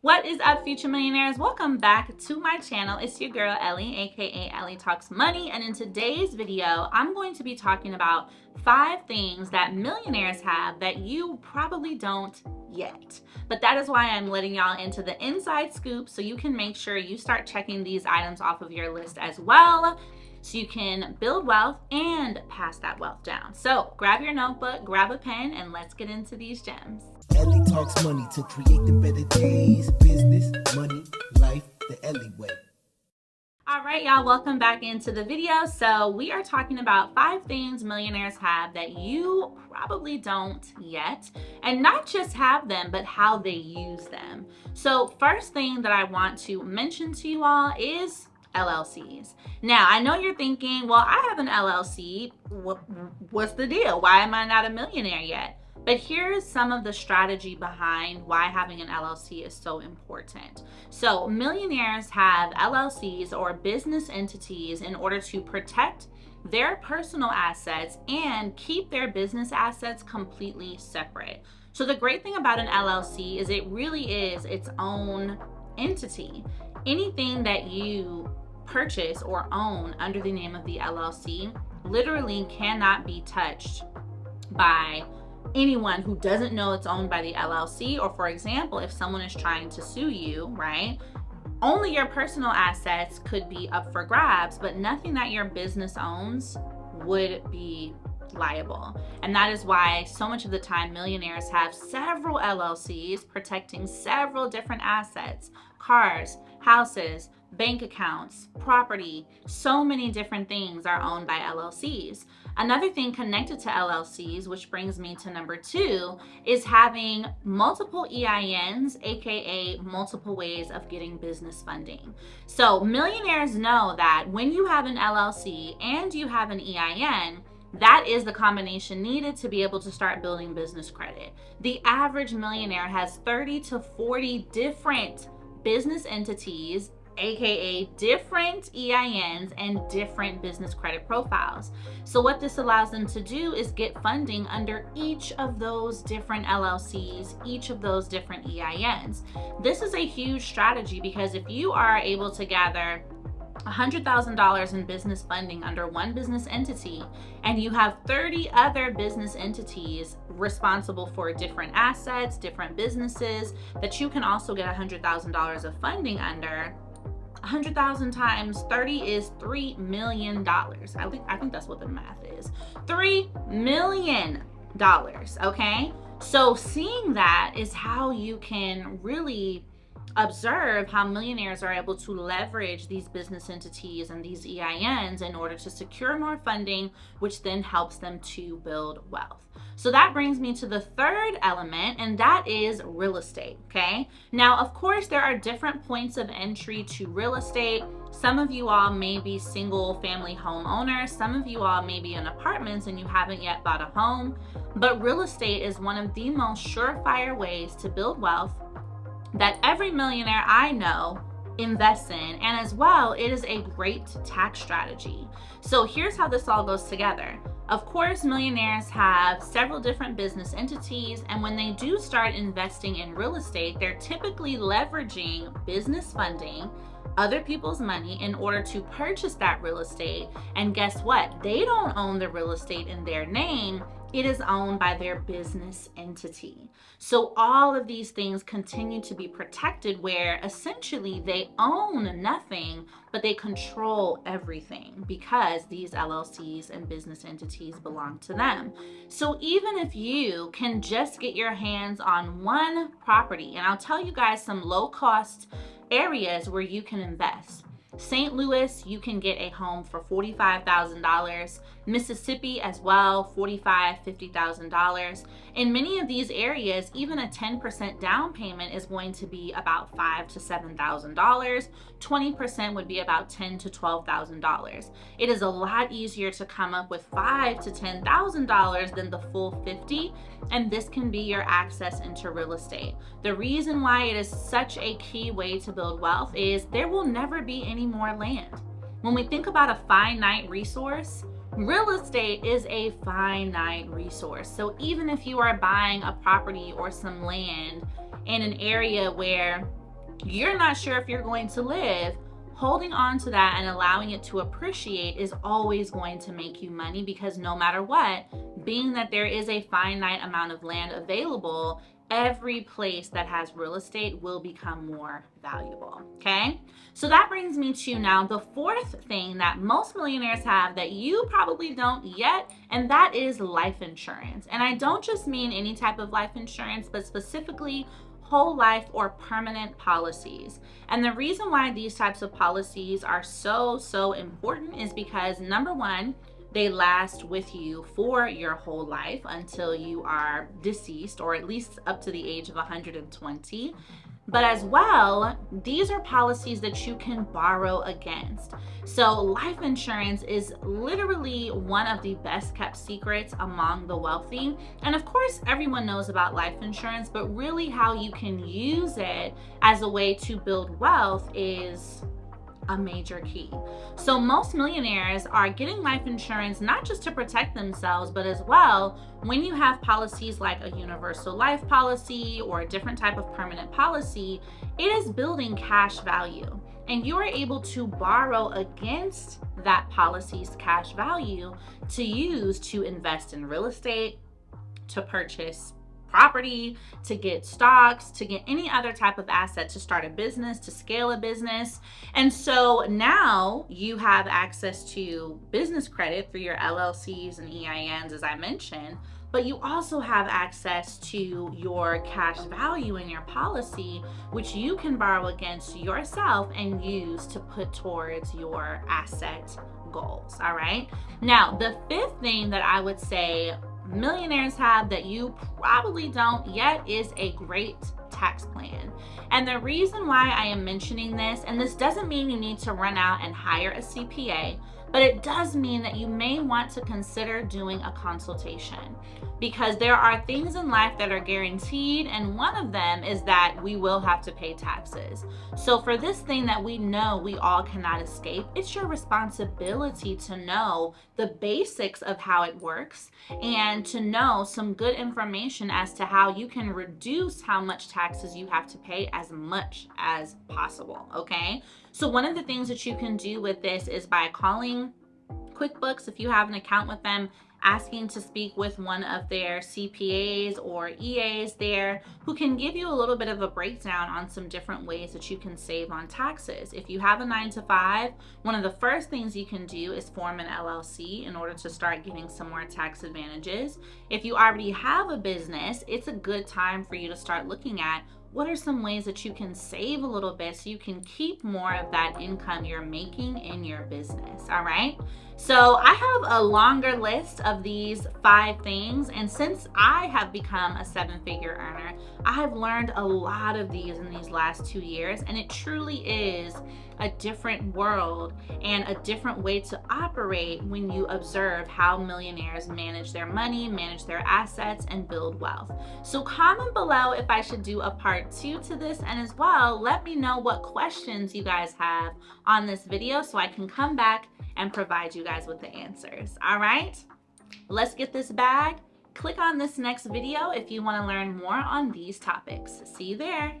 What is up, future millionaires? Welcome back to my channel. It's your girl Ellie, aka Ellie Talks Money, and in today's video I'm going to be talking about 5 things that millionaires have that you probably don't yet. But that is why I'm letting y'all into the inside scoop so you can make sure you start checking these items off of your list as well, so you can build wealth and pass that wealth down. So grab your notebook, grab a pen, and let's get into these gems. Ellie talks money to create the better days. Business, money, life, the Ellie way. All right, y'all, welcome back into the video. So we are talking about 5 things millionaires have that you probably don't yet, and not just have them, but how they use them. So first thing that I want to mention to you all is LLCs. Now, I know you're thinking, well, I have an LLC. What's the deal? Why am I not a millionaire yet? But here's some of the strategy behind why having an LLC is so important. So millionaires have LLCs or business entities in order to protect their personal assets and keep their business assets completely separate. So the great thing about an LLC is it really is its own entity. Anything that you purchase or own under the name of the LLC literally cannot be touched by anyone who doesn't know it's owned by the LLC. Or for example, if someone is trying to sue you, right? Only your personal assets could be up for grabs, but nothing that your business owns would be liable. And that is why so much of the time millionaires have several LLCs protecting several different assets: cars, houses, bank accounts, property. So many different things are owned by LLCs. Another thing connected to LLCs, which brings me to number 2, is having multiple EINs, aka multiple ways of getting business funding. So millionaires know that when you have an LLC and you have an EIN, that is the combination needed to be able to start building business credit. The average millionaire has 30 to 40 different business entities, aka different EINs and different business credit profiles. So what this allows them to do is get funding under each of those different LLCs, each of those different EINs. This is a huge strategy because if you are able to gather $100,000 in business funding under one business entity, and you have 30 other business entities responsible for different assets, different businesses, that you can also get $100,000 of funding under. 100,000 times 30 is $3 million. I think that's what the math is. $3 million, okay? So seeing that is how you can really observe how millionaires are able to leverage these business entities and these EINs in order to secure more funding, which then helps them to build wealth. So that brings me to the third element, and that is real estate, okay? Now, of course, there are different points of entry to real estate. Some of you all may be single family homeowners. Some of you all may be in apartments and you haven't yet bought a home. But real estate is one of the most surefire ways to build wealth that every millionaire I know invests in, and as well, it is a great tax strategy. So here's how this all goes together. Of course, millionaires have several different business entities, and when they do start investing in real estate, they're typically leveraging business funding, other people's money, in order to purchase that real estate. And guess what? They don't own the real estate in their name. It is owned by their business entity. So all of these things continue to be protected, where essentially they own nothing, but they control everything because these LLCs and business entities belong to them. So even if you can just get your hands on one property, and I'll tell you guys some low cost areas where you can invest. St. Louis, you can get a home for $45,000. Mississippi as well, $45,000, $50,000. In many of these areas, even a 10% down payment is going to be about $5,000 to $7,000. 20% would be about $10,000 to $12,000. It is a lot easier to come up with $5,000 to $10,000 than the full $50,000, and this can be your access into real estate. The reason why it is such a key way to build wealth is there will never be any more land. When we think about a finite resource, real estate is a finite resource. So even if you are buying a property or some land in an area where you're not sure if you're going to live, holding on to that and allowing it to appreciate is always going to make you money, because no matter what, being that there is a finite amount of land available, every place that has real estate will become more valuable. Okay, so that brings me to now the fourth thing that most millionaires have that you probably don't yet, and that is life insurance. And I don't just mean any type of life insurance, but specifically whole life or permanent policies. And the reason why these types of policies are so important is because, number one, they last with you for your whole life until you are deceased, or at least up to the age of 120. But as well, these are policies that you can borrow against. So life insurance is literally one of the best kept secrets among the wealthy. And of course, everyone knows about life insurance, but really how you can use it as a way to build wealth is a major key. So most millionaires are getting life insurance not just to protect themselves, but as well, when you have policies like a universal life policy or a different type of permanent policy, it is building cash value. And you are able to borrow against that policy's cash value to use to invest in real estate, to purchase property, to get stocks, to get any other type of asset, to start a business, to scale a business. And so now you have access to business credit through your LLCs and EINs, as I mentioned, but you also have access to your cash value in your policy, which you can borrow against yourself and use to put towards your asset goals. All right. Now, the fifth thing that I would say millionaires have that you probably don't yet is a great tax plan. And the reason why I am mentioning this, and this doesn't mean you need to run out and hire a CPA, but it does mean that you may want to consider doing a consultation, because there are things in life that are guaranteed, and one of them is that we will have to pay taxes. So for this thing that we know we all cannot escape, it's your responsibility to know the basics of how it works and to know some good information as to how you can reduce how much taxes you have to pay as much as possible, okay? So one of the things that you can do with this is by calling QuickBooks, if you have an account with them, asking to speak with one of their CPAs or EAs there, who can give you a little bit of a breakdown on some different ways that you can save on taxes. If you have a 9-to-5, one of the first things you can do is form an LLC in order to start getting some more tax advantages. If you already have a business, it's a good time for you to start looking at what are some ways that you can save a little bit so you can keep more of that income you're making in your business, all right? So I have a longer list of these 5 things, and since I have become a 7-figure earner, I have learned a lot of these in these last 2 years, and it truly is a different world and a different way to operate when you observe how millionaires manage their money, manage their assets, and build wealth. So comment below if I should do a part 2 to this, and as well, let me know what questions you guys have on this video so I can come back and provide you guys with the answers. All right, let's get this bag. Click on this next video if you want to learn more on these topics. See you there.